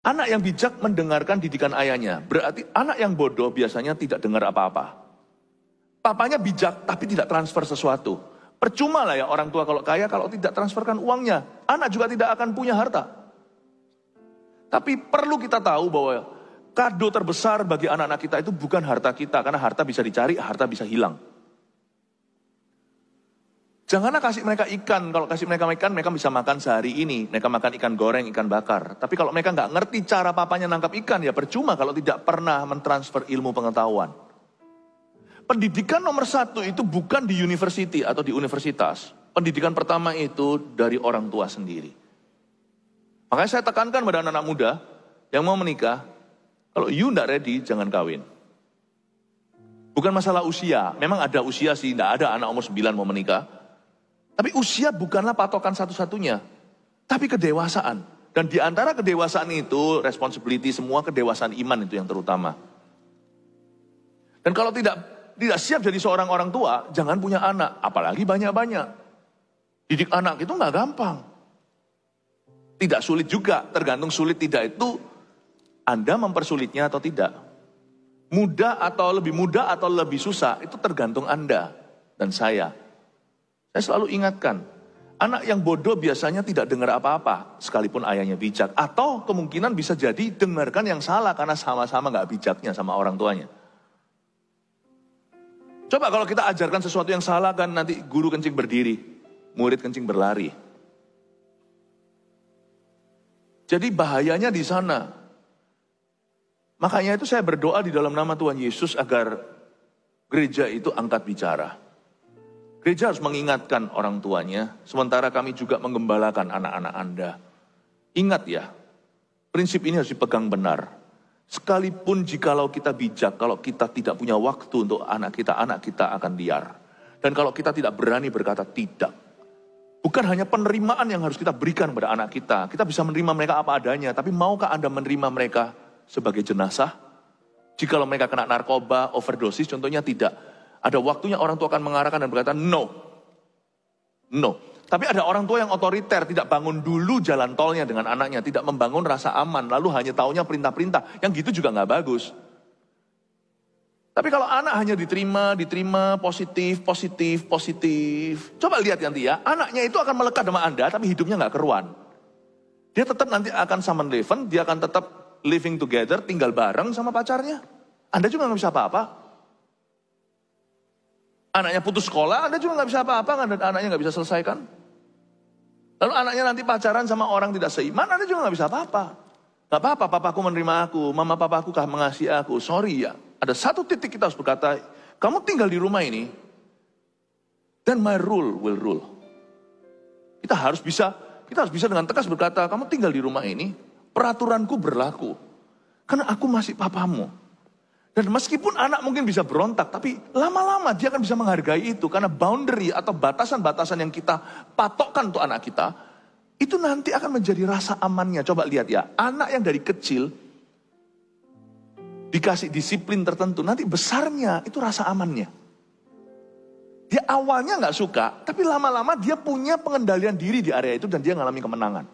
Anak yang bijak mendengarkan didikan ayahnya. Berarti anak yang bodoh biasanya tidak dengar apa-apa. Papanya bijak tapi tidak transfer sesuatu. Percuma lah ya orang tua kalau kaya kalau tidak transferkan uangnya. Anak juga tidak akan punya harta. Tapi perlu kita tahu bahwa kado terbesar bagi anak-anak kita itu bukan harta kita. Karena harta bisa dicari, harta bisa hilang. Janganlah kasih mereka ikan. Kalau kasih mereka ikan, mereka bisa makan sehari ini. Mereka makan ikan goreng, ikan bakar. Tapi kalau mereka nggak ngerti cara papanya nangkap ikan, ya percuma kalau tidak pernah mentransfer ilmu pengetahuan. Pendidikan nomor 1 itu bukan di university atau di universitas. Pendidikan pertama itu dari orang tua sendiri. Makanya saya tekankan pada anak-anak muda yang mau menikah, kalau you nggak ready, jangan kawin. Bukan masalah usia. Memang ada usia sih, nggak ada anak umur 9 mau menikah. Tapi usia bukanlah patokan satu-satunya. Tapi kedewasaan. Dan di antara kedewasaan itu, responsibility semua kedewasaan iman itu yang terutama. Dan kalau tidak siap jadi seorang orang tua, jangan punya anak. Apalagi banyak-banyak. Didik anak itu nggak gampang. Tidak sulit juga, tergantung sulit tidak itu, Anda mempersulitnya atau tidak. Mudah atau lebih susah, itu tergantung Anda dan saya. Saya selalu ingatkan, anak yang bodoh biasanya tidak dengar apa-apa, sekalipun ayahnya bijak. Atau kemungkinan bisa jadi dengarkan yang salah, karena sama-sama gak bijaknya sama orang tuanya. Coba kalau kita ajarkan sesuatu yang salah, kan nanti guru kencing berdiri, murid kencing berlari. Jadi bahayanya di sana. Makanya itu saya berdoa di dalam nama Tuhan Yesus agar gereja itu angkat bicara. Gereja harus mengingatkan orang tuanya, sementara kami juga menggembalakan anak-anak Anda. Ingat ya, prinsip ini harus dipegang benar. Sekalipun jikalau kita bijak, kalau kita tidak punya waktu untuk anak kita akan liar. Dan kalau kita tidak berani berkata tidak. Bukan hanya penerimaan yang harus kita berikan kepada anak kita. Kita bisa menerima mereka apa adanya, tapi maukah Anda menerima mereka sebagai jenazah? Jikalau mereka kena narkoba, overdosis, contohnya tidak. Ada waktunya orang tua akan mengarahkan dan berkata, no. Tapi ada orang tua yang otoriter, tidak bangun dulu jalan tolnya dengan anaknya, tidak membangun rasa aman, lalu hanya taunya perintah-perintah. Yang gitu juga nggak bagus. Tapi kalau anak hanya diterima, positif. Coba lihat nanti ya, anaknya itu akan melekat sama Anda, tapi hidupnya nggak keruan. Dia tetap nanti akan sama Leven, dia akan tetap living together, tinggal bareng sama pacarnya. Anda juga nggak bisa apa-apa. Anaknya putus sekolah, Anda juga nggak bisa apa-apa, anaknya nggak bisa selesaikan. Lalu anaknya nanti pacaran sama orang tidak seiman, Anda juga nggak bisa apa-apa. Nggak apa-apa, papaku menerima aku, mama papaku mengasihi aku. Sorry ya, ada satu titik kita harus berkata, kamu tinggal di rumah ini, then my rule will rule. Kita harus bisa dengan tegas berkata, kamu tinggal di rumah ini, peraturanku berlaku. Karena aku masih papamu. Dan meskipun anak mungkin bisa berontak, tapi lama-lama dia akan bisa menghargai itu. Karena boundary atau batasan-batasan yang kita patokkan untuk anak kita, itu nanti akan menjadi rasa amannya. Coba lihat ya, anak yang dari kecil dikasih disiplin tertentu, nanti besarnya itu rasa amannya. Dia awalnya nggak suka, tapi lama-lama dia punya pengendalian diri di area itu dan dia ngalami kemenangan.